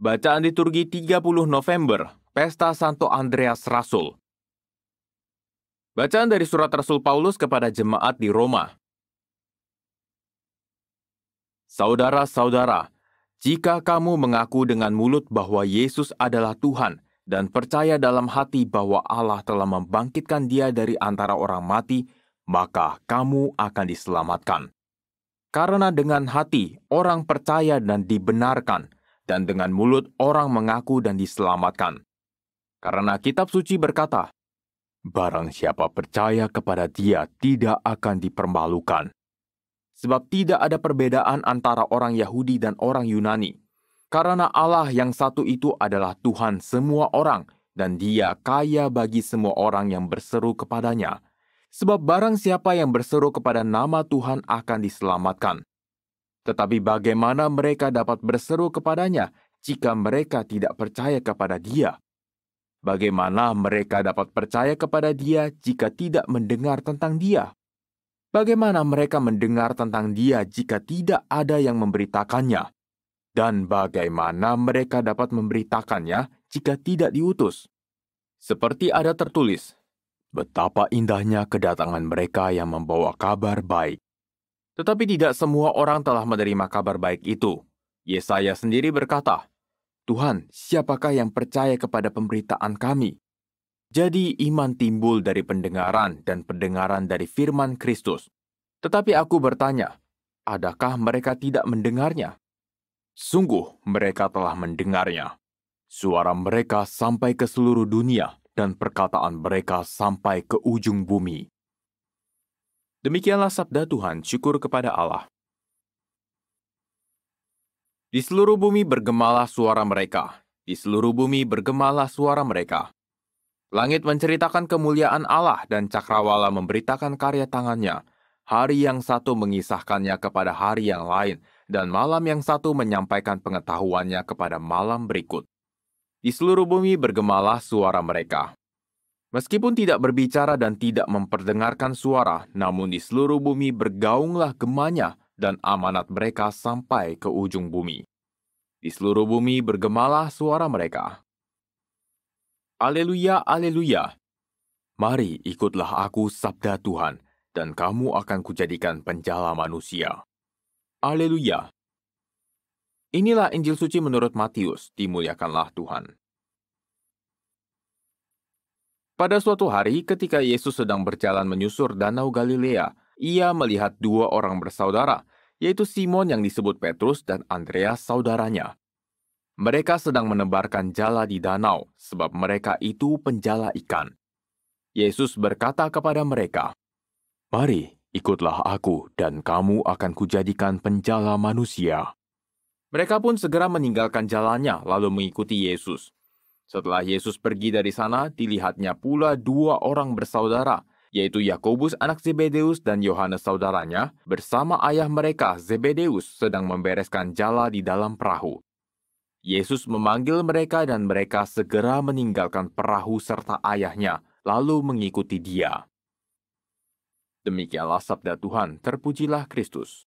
Bacaan liturgi 30 November, Pesta Santo Andreas Rasul. Bacaan dari surat Rasul Paulus kepada jemaat di Roma. Saudara-saudara, jika kamu mengaku dengan mulut bahwa Yesus adalah Tuhan dan percaya dalam hati bahwa Allah telah membangkitkan Dia dari antara orang mati, maka kamu akan diselamatkan. Karena dengan hati orang percaya dan dibenarkan, dan dengan mulut orang mengaku dan diselamatkan. Karena kitab suci berkata, barang siapa percaya kepada Dia tidak akan dipermalukan. Sebab tidak ada perbedaan antara orang Yahudi dan orang Yunani. Karena Allah yang satu itu adalah Tuhan semua orang, dan Dia kaya bagi semua orang yang berseru kepadanya. Sebab barang siapa yang berseru kepada nama Tuhan akan diselamatkan. Tetapi bagaimana mereka dapat berseru kepadanya jika mereka tidak percaya kepada Dia? Bagaimana mereka dapat percaya kepada Dia jika tidak mendengar tentang Dia? Bagaimana mereka mendengar tentang Dia jika tidak ada yang memberitakannya? Dan bagaimana mereka dapat memberitakannya jika tidak diutus? Seperti ada tertulis, betapa indahnya kedatangan mereka yang membawa kabar baik. Tetapi tidak semua orang telah menerima kabar baik itu. Yesaya sendiri berkata, Tuhan, siapakah yang percaya kepada pemberitaan kami? Jadi iman timbul dari pendengaran dan pendengaran dari firman Kristus. Tetapi aku bertanya, adakah mereka tidak mendengarnya? Sungguh mereka telah mendengarnya. Suara mereka sampai ke seluruh dunia dan perkataan mereka sampai ke ujung bumi. Demikianlah sabda Tuhan, syukur kepada Allah. Di seluruh bumi bergemalah suara mereka. Di seluruh bumi bergemalah suara mereka. Langit menceritakan kemuliaan Allah dan cakrawala memberitakan karya tangannya. Hari yang satu mengisahkannya kepada hari yang lain, dan malam yang satu menyampaikan pengetahuannya kepada malam berikut. Di seluruh bumi bergemalah suara mereka. Meskipun tidak berbicara dan tidak memperdengarkan suara, namun di seluruh bumi bergaunglah gemanya dan amanat mereka sampai ke ujung bumi. Di seluruh bumi bergemalah suara mereka. Aleluya, aleluya. Mari ikutlah aku sabda Tuhan, dan kamu akan kujadikan penjala manusia. Aleluya. Inilah Injil suci menurut Matius, dimuliakanlah Tuhan. Pada suatu hari, ketika Yesus sedang berjalan menyusur Danau Galilea, Ia melihat dua orang bersaudara, yaitu Simon yang disebut Petrus dan Andreas saudaranya. Mereka sedang menebarkan jala di danau, sebab mereka itu penjala ikan. Yesus berkata kepada mereka, mari, ikutlah aku, dan kamu akan kujadikan penjala manusia. Mereka pun segera meninggalkan jalannya, lalu mengikuti Yesus. Setelah Yesus pergi dari sana, dilihatnya pula dua orang bersaudara, yaitu Yakobus anak Zebedeus dan Yohanes saudaranya, bersama ayah mereka Zebedeus sedang membereskan jala di dalam perahu. Yesus memanggil mereka dan mereka segera meninggalkan perahu serta ayahnya, lalu mengikuti Dia. Demikianlah sabda Tuhan, terpujilah Kristus.